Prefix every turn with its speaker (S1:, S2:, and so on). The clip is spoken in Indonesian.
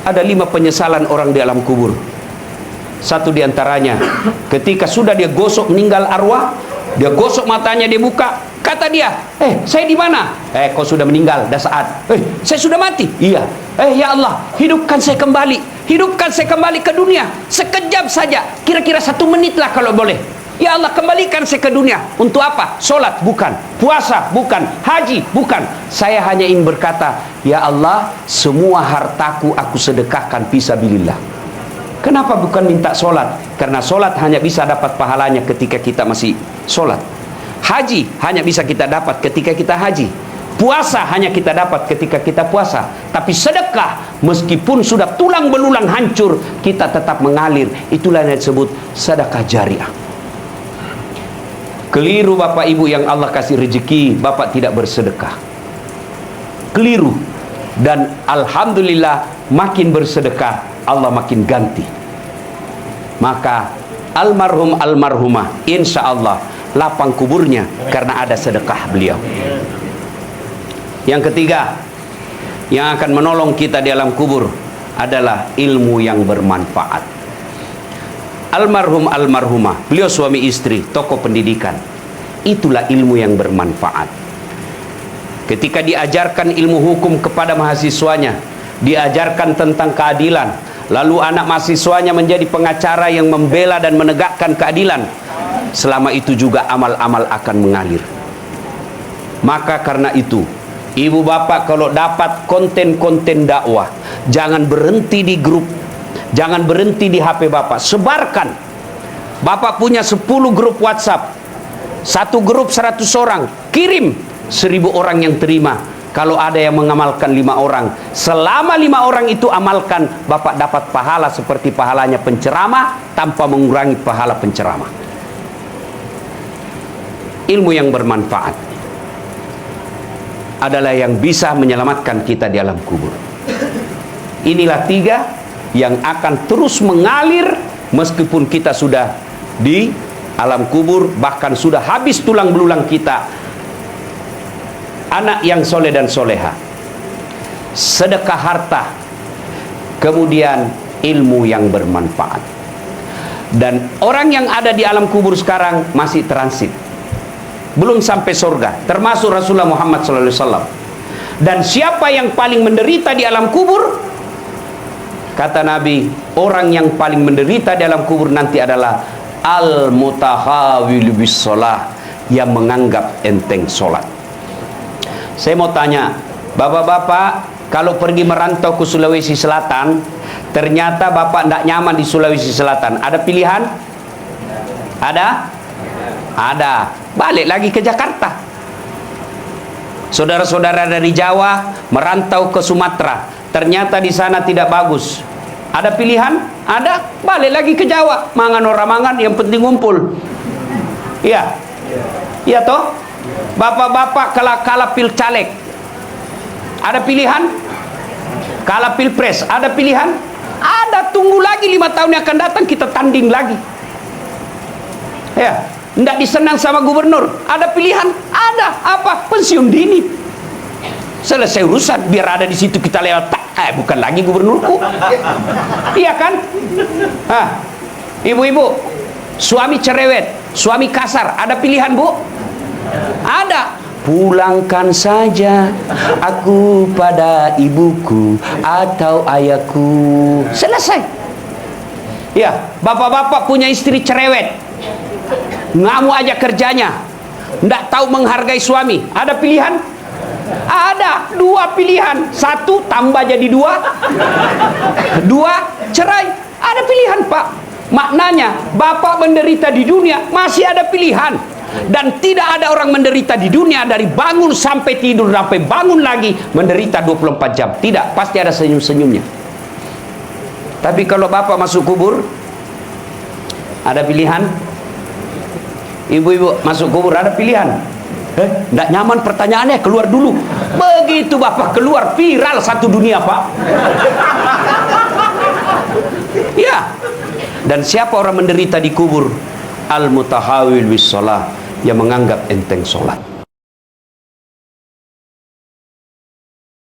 S1: ada 5 penyesalan orang di alam kubur. Satu diantaranya, ketika sudah dia gosok meninggal arwah, dia gosok matanya, dia buka, kata dia, saya di mana? Kau sudah meninggal, dah saat. Saya sudah mati. Iya. Ya Allah, hidupkan saya kembali. Hidupkan saya kembali ke dunia. Sekejap saja, kira-kira 1 menit lah kalau boleh. Ya Allah, kembalikan saya ke dunia. Untuk apa? Solat? Bukan. Puasa? Bukan. Haji? Bukan. Saya hanya ingin berkata, ya Allah, semua hartaku aku sedekahkan fisabilillah. Kenapa bukan minta solat? Karena solat hanya bisa dapat pahalanya ketika kita masih solat. Haji hanya bisa kita dapat ketika kita haji. Puasa hanya kita dapat ketika kita puasa. Tapi sedekah, meskipun sudah tulang belulang hancur, kita tetap mengalir. Itulah yang disebut sedekah jariah. Keliru Bapak Ibu yang Allah kasih rezeki, Bapak tidak bersedekah. Keliru. Dan alhamdulillah, makin bersedekah, Allah makin ganti. Maka almarhum almarhumah, insya Allah lapang kuburnya karena ada sedekah beliau. Yang ketiga, yang akan menolong kita di alam kubur adalah ilmu yang bermanfaat. Almarhum almarhumah, beliau suami istri, tokoh pendidikan. Itulah ilmu yang bermanfaat. Ketika diajarkan ilmu hukum kepada mahasiswanya, diajarkan tentang keadilan, lalu anak mahasiswanya menjadi pengacara yang membela dan menegakkan keadilan, selama itu juga amal-amal akan mengalir. Maka karena itu, ibu bapak kalau dapat konten-konten dakwah, jangan berhenti di grup, jangan berhenti di HP bapak, sebarkan. Bapak punya 10 grup WhatsApp, satu grup 100 orang, kirim, 1000 orang yang terima. Kalau ada yang mengamalkan 5 orang, selama 5 orang itu amalkan, bapak dapat pahala seperti pahalanya penceramah tanpa mengurangi pahala penceramah. Ilmu yang bermanfaat adalah yang bisa menyelamatkan kita di alam kubur. Inilah 3 yang akan terus mengalir meskipun kita sudah di alam kubur, bahkan sudah habis tulang belulang kita. Anak yang soleh dan soleha, sedekah harta, kemudian ilmu yang bermanfaat. Dan orang yang ada di alam kubur sekarang masih transit, belum sampai surga, termasuk Rasulullah Muhammad SAW. Dan siapa yang paling menderita di alam kubur? Kata Nabi, orang yang paling menderita di alam kubur nanti adalah al-mutahawil bis sholah, yang menganggap enteng sholat. Saya mau tanya, bapak-bapak, kalau pergi merantau ke Sulawesi Selatan, ternyata bapak tidak nyaman di Sulawesi Selatan, ada pilihan? Ada? Ada. Balik lagi ke Jakarta. Saudara-saudara dari Jawa merantau ke Sumatera, ternyata di sana tidak bagus. Ada pilihan? Ada. Balik lagi ke Jawa. Mangan orang mangan, yang penting ngumpul. Iya. Iya toh? Bapak-bapak kalah pil caleg, ada pilihan? Kalah pilpres, ada pilihan? Ada. Tunggu lagi 5 tahun yang akan datang, kita tanding lagi. Ya, tidak disenang sama gubernur, ada pilihan? Ada. Apa? Pensiun dini. Selesai urusan, biar ada di situ kita lewat. Bukan lagi gubernurku. Iya kan? Ibu-ibu, suami cerewet, suami kasar, ada pilihan bu? Ada. Pulangkan saja aku pada ibuku atau ayahku. Selesai. Ya, bapak-bapak punya istri cerewet, ngamuk aja kerjanya, nggak tahu menghargai suami. Ada pilihan? Ada. 2 pilihan. 1 tambah jadi 2. 2 cerai. Ada pilihan pak. Maknanya bapak menderita di dunia masih ada pilihan. Dan tidak ada orang menderita di dunia dari bangun sampai tidur sampai bangun lagi menderita 24 jam. Tidak, pasti ada senyum-senyumnya. Tapi kalau bapak masuk kubur, ada pilihan? Ibu-ibu masuk kubur, ada pilihan? Tidak nyaman pertanyaannya, keluar dulu. Begitu bapak keluar, viral satu dunia pak. Ya. Dan siapa orang menderita di kubur? Al-mutahawil bis sholah, yang menganggap enteng sholat.